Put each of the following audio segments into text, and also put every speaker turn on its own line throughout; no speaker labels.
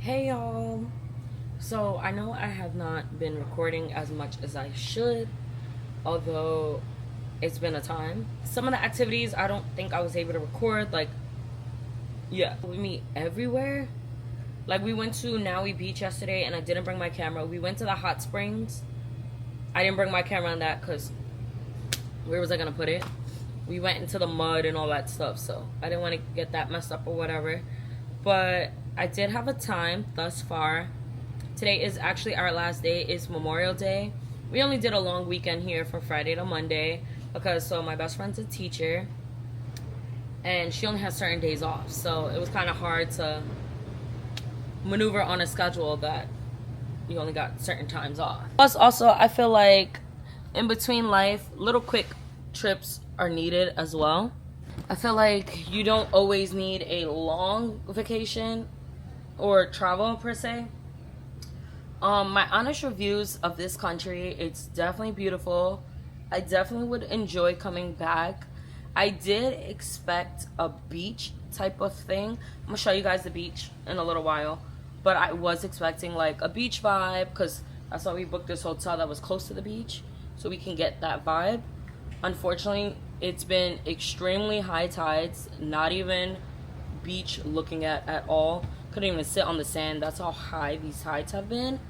Hey y'all. So I know I have not been recording as much as I should, although it's been a time. Some of the activities I don't think I was able to record. We meet everywhere. Like we went to Naui Beach yesterday and I didn't bring my camera. We went to the hot springs. I didn't bring my camera on that because where was I gonna put it? We went into the mud and all that stuff, so I didn't want to get that messed up or whatever. But I did have a time thus far. Today is actually our last day. It's Memorial Day. We only did a long weekend here from Friday to Monday because my best friend's a teacher and she only has certain days off. So it was kind of hard to maneuver on a schedule that you only got certain times off. Plus also I feel like in between life, little quick trips are needed as well. I feel like you don't always need a long vacation or travel per se. My honest reviews of this country, it's definitely beautiful. I definitely would enjoy coming back. I did expect a beach type of thing. I'm gonna show you guys the beach in a little while, but I was expecting like a beach vibe because that's why we booked this hotel that was close to the beach, so we can get that vibe. Unfortunately, it's been extremely high tides, not even beach looking at all. Couldn't even sit on the sand. That's how high these tides have been.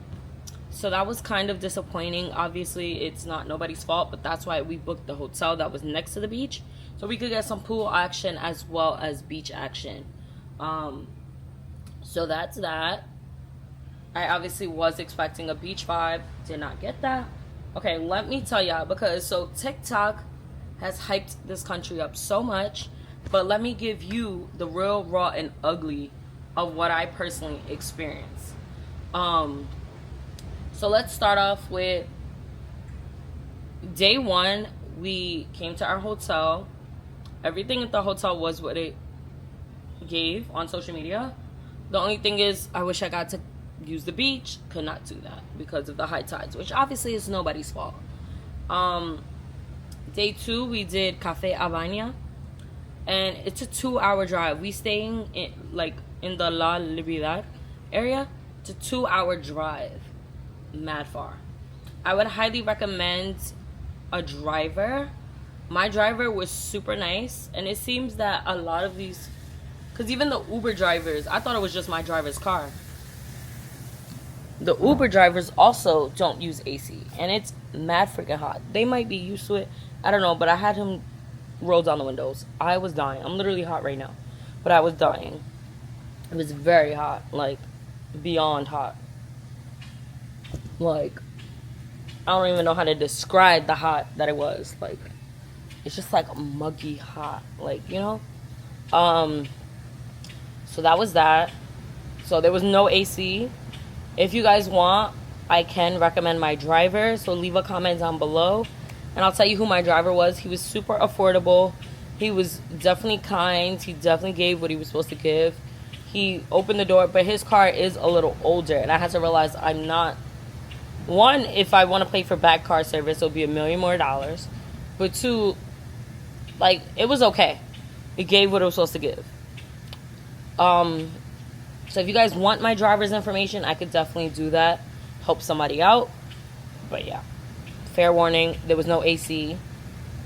So that was kind of disappointing. Obviously, it's not nobody's fault, but that's why we booked the hotel that was next to the beach, so we could get some pool action as well as beach action. So that's that. I obviously was expecting a beach vibe. Did not get that. Okay, let me tell y'all, because TikTok has hyped this country up so much, but let me give you the real raw and ugly of what I personally experienced. So let's start off with day one. We came to our hotel. Everything at the hotel was what it gave on social media. The only thing is I wish I got to use the beach. Could not do that because of the high tides, which obviously is nobody's fault. Day two, we did Cafe Habana, and it's a 2-hour drive. We staying in the La Libertad area. It's a 2-hour drive, mad far. I would highly recommend a driver. My driver was super nice, and it seems that a lot of these, because even the Uber drivers, I thought it was just my driver's car. The Uber drivers also don't use AC, and it's mad freaking hot. They might be used to it, I don't know, but I had him roll down the windows. I was dying. I'm literally hot right now, but I was dying. It was very hot, like beyond hot. Like, I don't even know how to describe the hot that it was. Like, it's just like muggy hot, like, you know. So that was that. So there was no AC. If you guys want, I can recommend my driver, so leave a comment down below and I'll tell you who my driver was. He was super affordable. He was definitely kind. He definitely gave what he was supposed to give. He opened the door, but his car is a little older, and I had to realize I'm not, one, if I want to pay for back car service, it'll be $1 million more, but two, like, it was okay. It gave what it was supposed to give. So if you guys want my driver's information, I could definitely do that, help somebody out. But yeah, fair warning, there was no AC,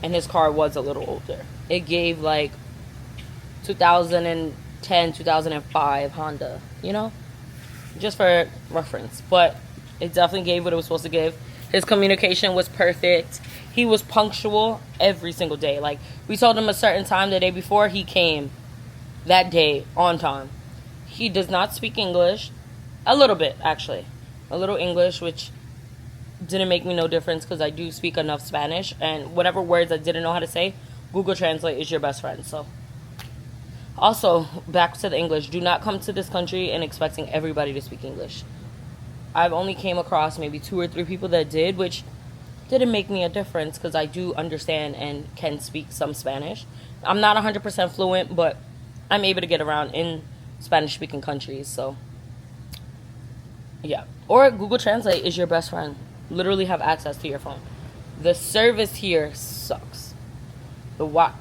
and his car was a little older. It gave like 2010, 2005 Honda, you know, just for reference. But it definitely gave what it was supposed to give. His communication was perfect. He was punctual every single day. Like, we told him a certain time the day before, he came that day on time. He does not speak English. A little bit, actually. A little English, which didn't make me no difference because I do speak enough Spanish. And whatever words I didn't know how to say, Google Translate is your best friend. So, also, back to the English. Do not come to this country and expecting everybody to speak English. I've only came across maybe 2 or 3 people that did, which didn't make me a difference because I do understand and can speak some Spanish. I'm not 100% fluent, but I'm able to get around in Spanish-speaking countries, so yeah. Or Google Translate is your best friend. Literally have access to your phone. The service here sucks.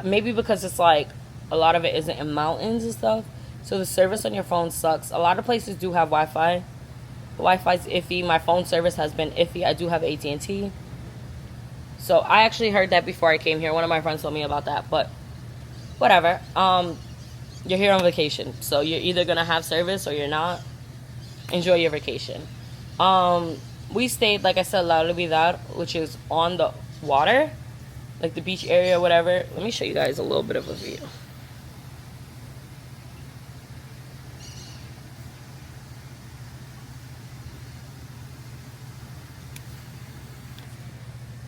Maybe because it's like a lot of it isn't in mountains and stuff. So the service on your phone sucks. A lot of places do have Wi-Fi. Wi-Fi's iffy. My phone service has been iffy. I do have AT&T. So I actually heard that before I came here. One of my friends told me about that, but whatever. You're here on vacation, so you're either gonna have service or you're not. Enjoy your vacation. We stayed, like I said, La Navidad, which is on the water, like the beach area or whatever. Let me show you guys a little bit of a view.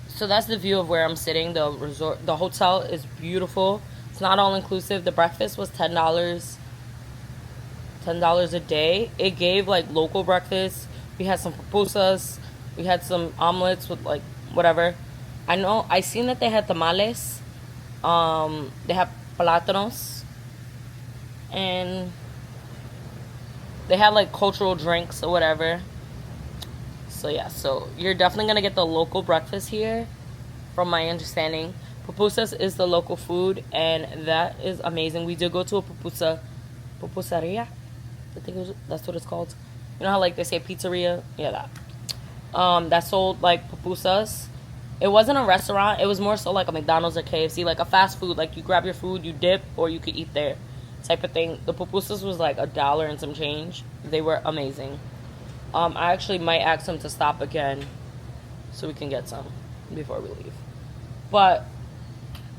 So that's the view of where I'm sitting. The resort, the hotel is beautiful. It's not all inclusive. The breakfast was $10 a day. It gave like local breakfast. We had some pupusas. We had some omelets with like whatever. I seen that they had tamales. They have plátanos, and they had like cultural drinks or whatever. So yeah, so you're definitely gonna get the local breakfast here, from my understanding. Pupusas is the local food, and that is amazing. We did go to a pupusaria. I think that's what it's called. You know how like they say pizzeria? Yeah, that. That sold like pupusas. It wasn't a restaurant. It was more so like a McDonald's or KFC, like a fast food. Like you grab your food, you dip, or you could eat there, type of thing. The pupusas was like $1 and some change. They were amazing. I actually might ask them to stop again so we can get some before we leave. But,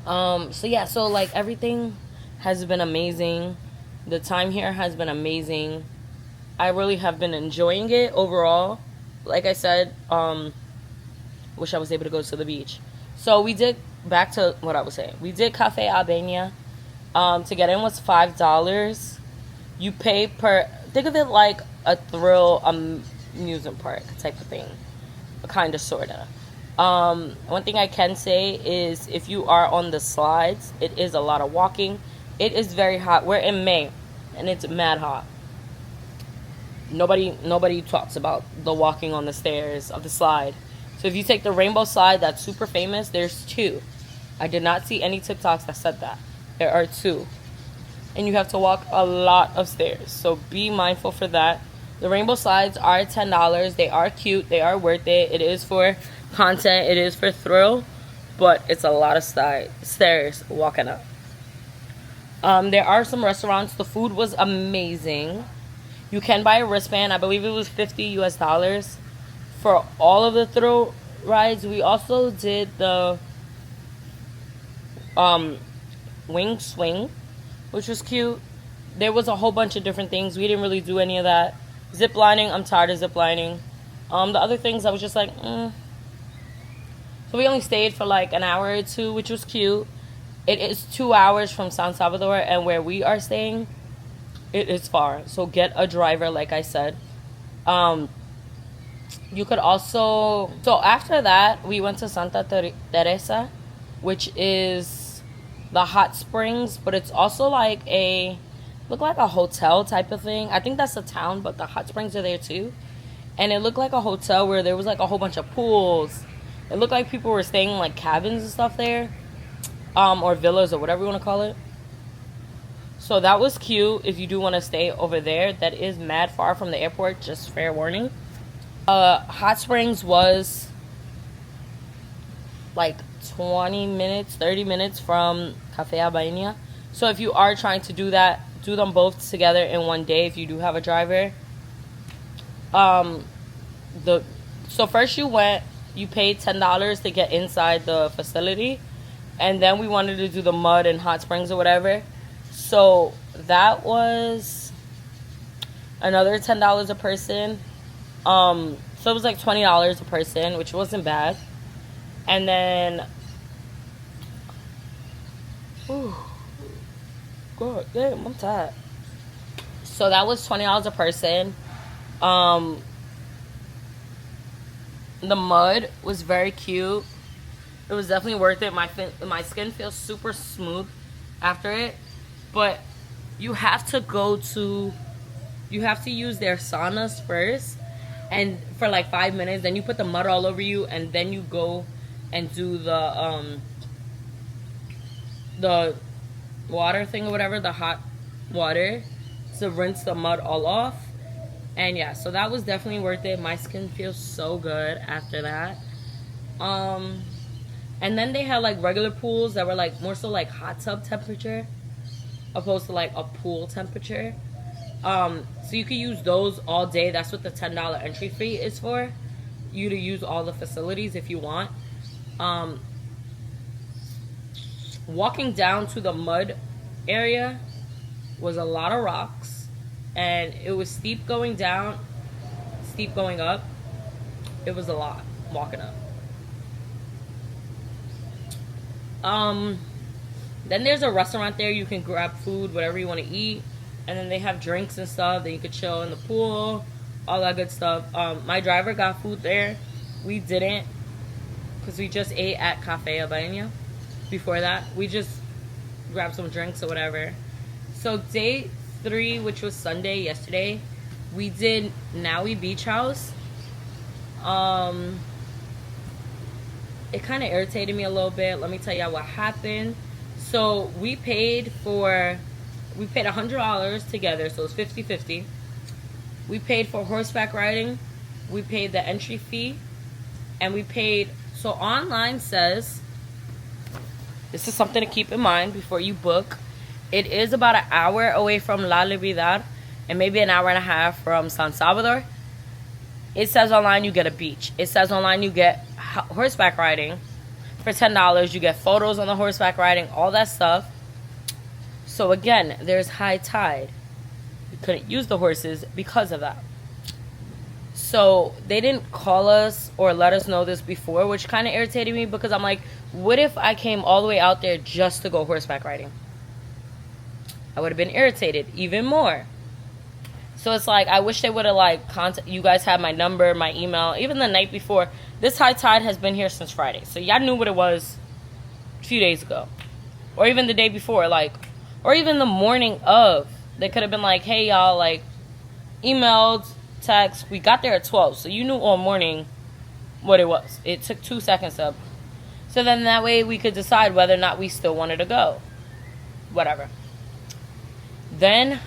so yeah, so like everything has been amazing. The time here has been amazing. I really have been enjoying it overall. Like I said, wish I was able to go to the beach. So we did, back to what I was saying. We did Cafe Albania. To get in was $5. You pay per, think of it like a thrill amusement park type of thing, kind of, sorta. One thing I can say is if you are on the slides, it is a lot of walking. It is very hot. We're in May and it's mad hot. Nobody talks about the walking on the stairs of the slide. So if you take the rainbow slide that's super famous, there's 2. I did not see any TikToks that said that. There are 2. And you have to walk a lot of stairs, so be mindful for that. The rainbow slides are $10. They are cute. They are worth it. It is for content. It is for thrill, but it's a lot of stairs walking up. There are some restaurants. The food was amazing. You can buy a wristband. I believe it was $50 US for all of the thrill rides. We also did the wing swing, which was cute. There was a whole bunch of different things. We didn't really do any of that. Zip lining, I'm tired of zip lining. The other things I was just like, So we only stayed for like an hour or 2, which was cute. It is 2 hours from San Salvador, and where we are staying, it is far. So get a driver, like I said. You could also, so after that, we went to Santa Teresa, which is the hot springs, but it's also like looked like a hotel type of thing. I think that's a town, but the hot springs are there too. And it looked like a hotel where there was like a whole bunch of pools. It looked like people were staying in like cabins and stuff there, or villas or whatever you want to call it. So that was cute if you do want to stay over there. That is mad far from the airport, just fair warning. Hot springs was like 20 minutes, 30 minutes from Cafe Albania. So if you are trying to do that, do them both together in one day if you do have a driver. So first you paid $10 to get inside the facility, and then we wanted to do the mud and hot springs or whatever. So that was another $10 a person. So it was like $20 a person, which wasn't bad. And then, God damn, I'm tired. So that was $20 a person. The mud was very cute. It was definitely worth it. My skin feels super smooth after it. But you have to use their saunas first, and for like 5 minutes. Then you put the mud all over you, and then you go and do the water thing or whatever, the hot water. to rinse the mud all off. And yeah, so that was definitely worth it. My skin feels so good after that. And then they had like regular pools that were like more so like hot tub temperature opposed to like a pool temperature. So you could use those all day. That's what the $10 entry fee is for. You to use all the facilities if you want. Walking down to the mud area was a lot of rocks, and it was steep going down, steep going up. It was a lot walking up. Then there's a restaurant there. You can grab food, whatever you want to eat, and then they have drinks and stuff. Then you could chill in the pool, all that good stuff. My driver got food there. We didn't, because we just ate at Cafe Albania. Before that, we just grabbed some drinks or whatever. So day 3, which was Sunday, yesterday, we did Naui Beach House. It kind of irritated me a little bit. Let me tell y'all what happened. So we paid $100 together, so it's 50-50. We paid for horseback riding. We paid the entry fee. And we paid, so online says, this is something to keep in mind before you book. It is about an hour away from La Libertad and maybe an hour and a half from San Salvador. It says online you get a beach. It says online you get horseback riding for $10. You get photos on the horseback riding, all that stuff. So again, there's high tide. We couldn't use the horses because of that. So they didn't call us or let us know this before, which kind of irritated me because I'm like, what if I came all the way out there just to go horseback riding? I would have been irritated even more. So it's like, I wish they would have like contact. You guys have my number, my email, even the night before. This high tide has been here since Friday, so y'all knew what it was a few days ago, or even the day before, like, or even the morning of. They could have been like, hey y'all, like, emailed, text. We got there at 12, so you knew all morning what it was. It took 2 seconds up. So then that way we could decide whether or not we still wanted to go. Whatever. Then,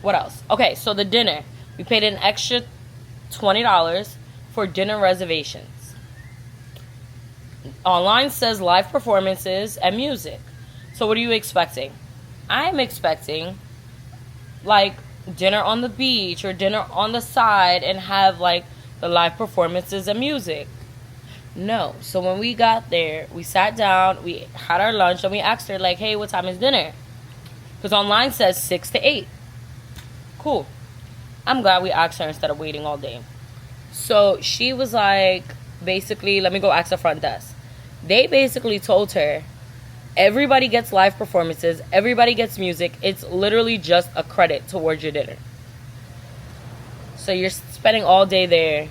what else? Okay, so the dinner. We paid an extra $20 for dinner reservations. Online says live performances and music. So what are you expecting? I'm expecting, like, dinner on the beach or dinner on the side and have, like, the live performances and music. No. So when we got there, we sat down, we had our lunch, and we asked her, like, hey, what time is dinner? Because online says 6 to 8. Cool. I'm glad we asked her instead of waiting all day. So she was like, basically, let me go ask the front desk. They basically told her, everybody gets live performances, everybody gets music. It's literally just a credit towards your dinner. So you're spending all day there.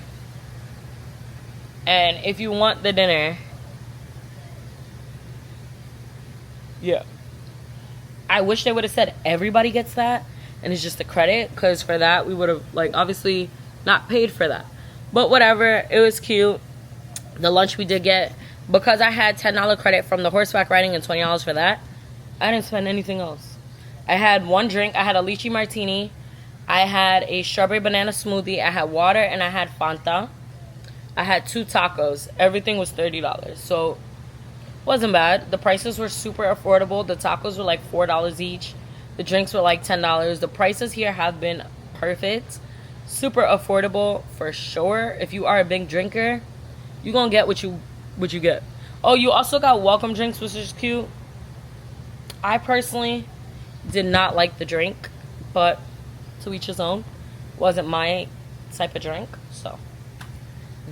And if you want the dinner, yeah. I wish they would have said everybody gets that and it's just a credit, because for that we would have, like, obviously not paid for that. But whatever, it was cute. The lunch we did get, because I had $10 credit from the horseback riding and $20 for that, I didn't spend anything else. I had one drink. I had a lychee martini. I had a strawberry banana smoothie. I had water and I had Fanta. I had 2 tacos. Everything was $30. So wasn't bad. The prices were super affordable. The tacos were like $4 each. The drinks were like $10. The prices here have been perfect. Super affordable for sure. If you are a big drinker, you're gonna get what you get. Oh, you also got welcome drinks, which is cute. I personally did not like the drink, but to each his own. Wasn't my type of drink. So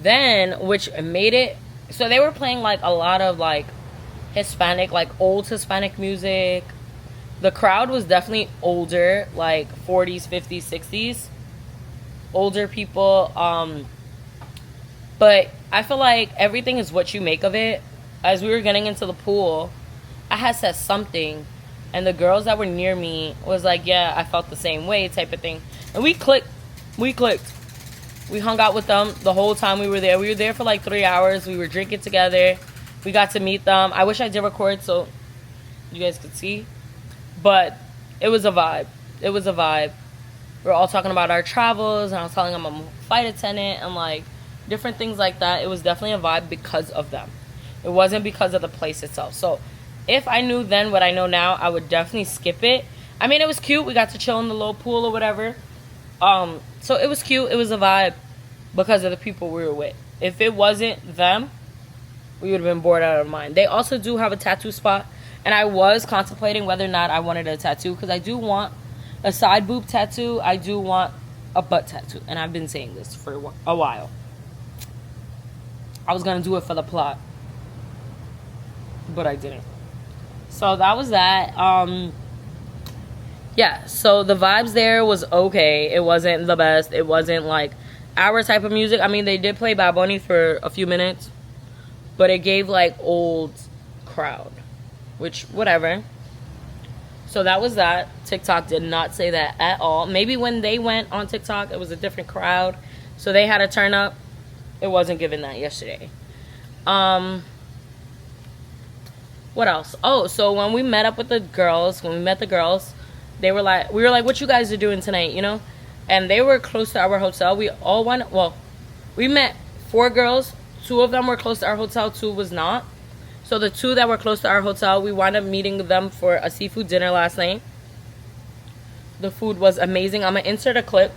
then, which made it, so they were playing like a lot of like Hispanic, like old Hispanic music. The crowd was definitely older, like 40s, 50s, 60s. Older people. But I feel like everything is what you make of it. As we were getting into the pool, I had said something, and the girls that were near me was like, yeah, I felt the same way, type of thing. And we clicked. We hung out with them the whole time we were there. We were there for like 3 hours. We were drinking together. We got to meet them. I wish I did record so you guys could see. But It was a vibe. It was a vibe. We were all talking about our travels, and I was telling them I'm a flight attendant and like different things like that. It was definitely a vibe because of them. It wasn't because of the place itself. So if I knew then what I know now, I would definitely skip it. I mean, it was cute. We got to chill in the little pool or whatever. So it was cute. It was a vibe because of the people we were with. If it wasn't them, we would have been bored out of our mind. They also do have a tattoo spot, and I was contemplating whether or not I wanted a tattoo because I do want a side boob tattoo. I do want a butt tattoo, and I've been saying this for a while. I was gonna do it for the plot, but I didn't. So that was that. Yeah, so the vibes there was okay. It wasn't the best. It wasn't like our type of music. I mean, they did play Bad Bunny for a few minutes, but it gave like old crowd, which whatever. So that was that. TikTok did not say that at all. Maybe when they went on TikTok, it was a different crowd, so they had to turn up. It wasn't given that yesterday. What else? Oh, so when we met up with the girls, they were like, we were like, what you guys are doing tonight, you know? And they were close to our hotel. We all went, well, we met 4 girls. 2 of them were close to our hotel, 2 was not. So the 2 that were close to our hotel, we wound up meeting them for a seafood dinner last night. The food was amazing. I'm going to insert a clip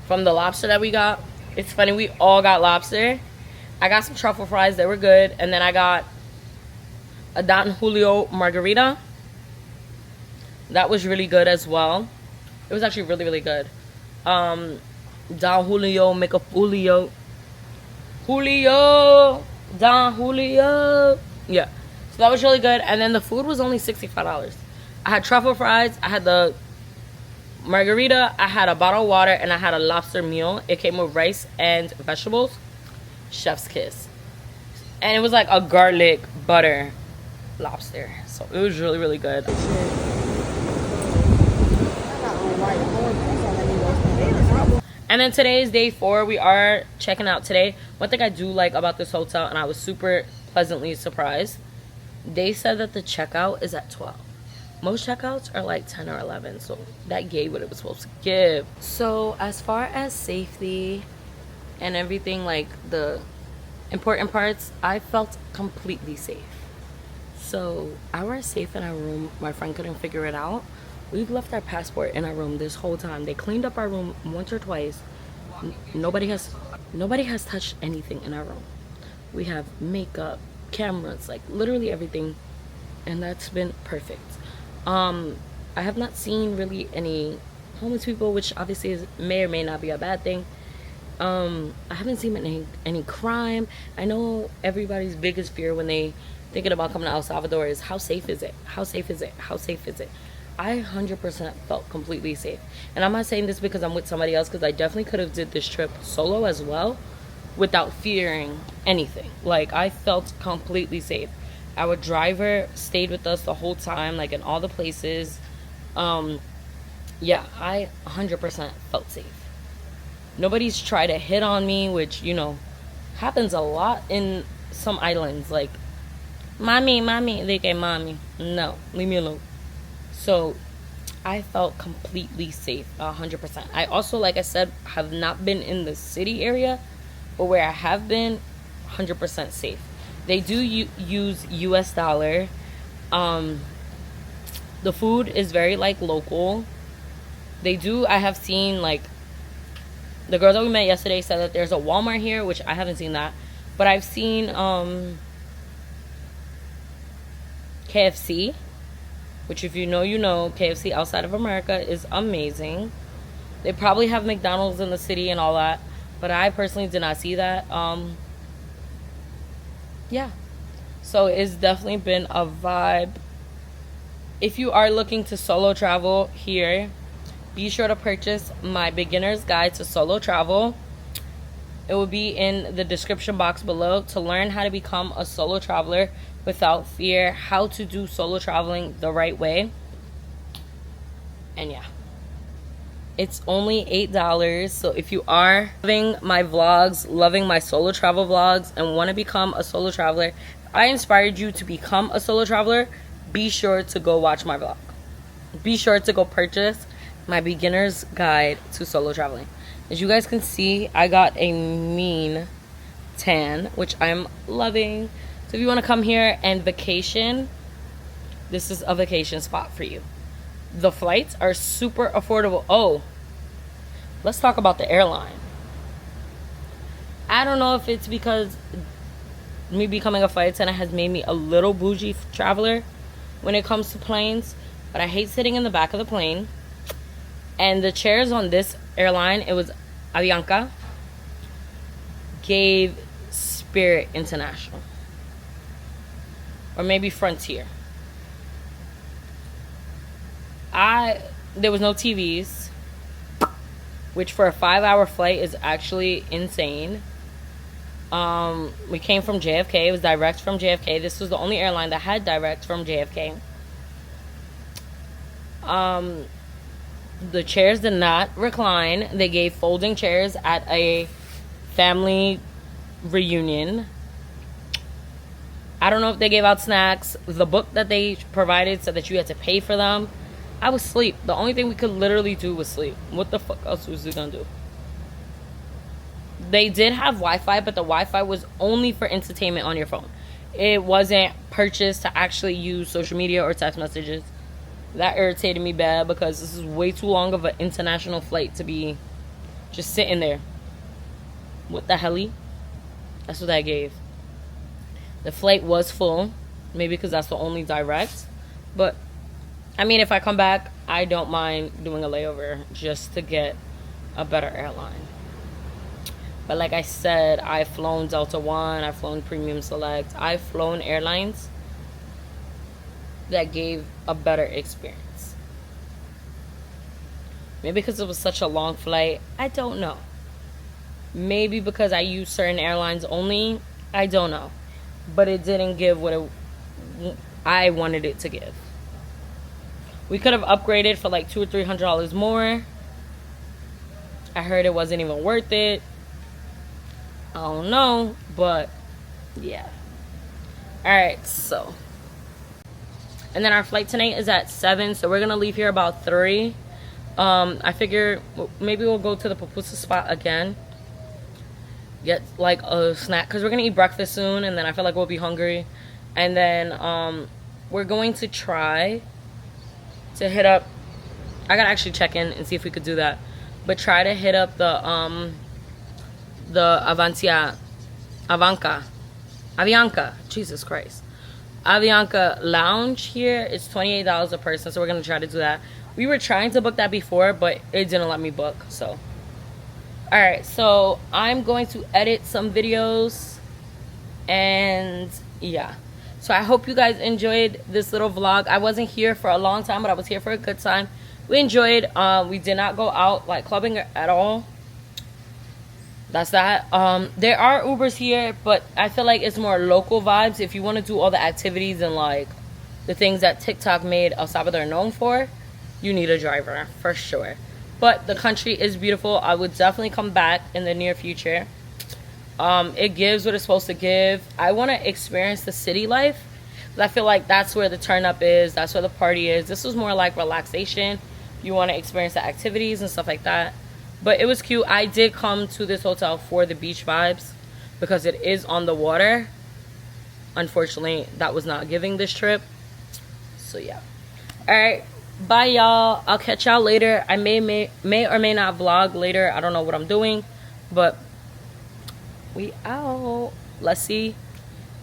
from the lobster that we got. It's funny, we all got lobster. I got some truffle fries, they were good. And then I got a Don Julio margarita. That was really good as well. It was actually really, really good. Don Julio, make a Julio. Don Julio. Yeah. So that was really good. And then the food was only $65. I had truffle fries. I had the margarita. I had a bottle of water. And I had a lobster meal. It came with rice and vegetables. Chef's kiss. And it was like a garlic butter lobster. So it was really, really good. And then today is day 4. We are checking out today. One thing I do like about this hotel, and I was super pleasantly surprised, they said that the checkout is at 12. Most checkouts are like 10 or 11, so that gave what it was supposed to give. So as far as safety and everything, like the important parts, I felt completely safe. So I was safe in our room. My friend couldn't figure it out. We've left our passport in our room this whole time. They cleaned up our room once or twice. Nobody has touched anything in our room. We have makeup, cameras, like literally everything, and that's been perfect. I have not seen really any homeless people, which obviously may or may not be a bad thing. I haven't seen any crime. I know everybody's biggest fear when they thinking about coming to El Salvador is how safe is it? How safe is it? How safe is it? I 100% felt completely safe. And I'm not saying this because I'm with somebody else, because I definitely could have did this trip solo as well without fearing anything. Like, I felt completely safe. Our driver stayed with us the whole time, like in all the places. Yeah, I 100% felt safe. Nobody's tried to hit on me, which, you know, happens a lot in some islands. Like, mommy, they get mommy. No, leave me alone. So I felt completely safe, 100%. I also, like I said, have not been in the city area, but where I have been, 100% safe. They do use US dollar. The food is very like local. They do, I have seen, like, the girls that we met yesterday said that there's a Walmart here, which I haven't seen that, but I've seen KFC, which if you know, you know. KFC outside of America is amazing. They probably have McDonald's in the city and all that, but I personally did not see that. Yeah, so it's definitely been a vibe. If you are looking to solo travel here, be sure to purchase my beginner's guide to solo travel. It will be in the description box below to learn how to become a solo traveler without fear, how to do solo traveling the right way. And yeah, it's only $8. So if you are loving my vlogs, loving my solo travel vlogs, and want to become a solo traveler, if I inspired you to become a solo traveler, be sure to go watch my vlog. be sure to go purchase my beginner's guide to solo traveling. As you guys can see, I got a mean tan, which I'm loving. So if you want to come here and vacation, this is a vacation spot for you. The flights are super affordable. Oh, let's talk about the airline. I don't know if it's because me becoming a flight attendant has made me a little bougie traveler when it comes to planes, but I hate sitting in the back of the plane. And the chairs on this airline, it was Avianca, gave Spirit International, or maybe Frontier. There was no TVs, which for a 5-hour flight is actually insane. We came from JFK. It was direct from JFK. This was the only airline that had direct from JFK. The chairs did not recline. They gave folding chairs at a family reunion. I don't know if they gave out snacks. The book that they provided said that you had to pay for them. I was asleep. The only thing we could literally do was sleep. What the fuck else was we gonna do? They did have Wi-Fi, but the Wi-Fi was only for entertainment on your phone. It wasn't purchased to actually use social media or text messages. That irritated me bad because this is way too long of an international flight to be just sitting there. What the hell? That's what I gave. The flight was full. Maybe because that's the only direct. But, I mean, if I come back, I don't mind doing a layover just to get a better airline. But like I said, I've flown Delta One. I've flown Premium Select. I've flown airlines that gave a better experience. Maybe because it was such a long flight. I don't know. Maybe because I used certain airlines only. I don't know. But it didn't give what I wanted it to give. We could have upgraded for like $200 or $300 more. I heard it wasn't even worth it. I don't know, but yeah. Alright, so. And then our flight tonight is at 7, so we're going to leave here about 3. I figure maybe we'll go to the pupusa spot again. Get like a snack, because we're going to eat breakfast soon, and then I feel like we'll be hungry. And then we're going to try to hit up, I got to actually check in and see if we could do that. But try to hit up the Avianca, Jesus Christ. Avianca lounge here. It's $28 a person, so we're gonna try to do that. We were trying to book that before, but it didn't let me book. So alright, so I'm going to edit some videos, and yeah, so I hope you guys enjoyed this little vlog. I wasn't here for a long time, but I was here for a good time. We enjoyed. We did not go out like clubbing at all. That's that. There are Ubers here, but I feel like it's more local vibes. If you want to do all the activities and like the things that TikTok made El Salvador known for, you need a driver for sure. But the country is beautiful. I would definitely come back in the near future. It gives what it's supposed to give. I want to experience the city life. I feel like that's where the turn up is. That's where the party is. This was more like relaxation. You want to experience the activities and stuff like that. But it was cute. I did come to this hotel for the beach vibes because it is on the water. Unfortunately, that was not giving this trip. So yeah. Alright. Bye y'all. I'll catch y'all later. I may or may not vlog later. I don't know what I'm doing. But we out. Let's see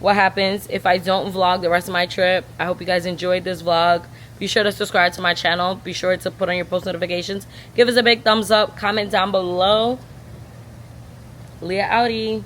what happens if I don't vlog the rest of my trip. I hope you guys enjoyed this vlog. Be sure to subscribe to my channel. Be sure to put on your post notifications. Give us a big thumbs up. Comment down below. Leah outie.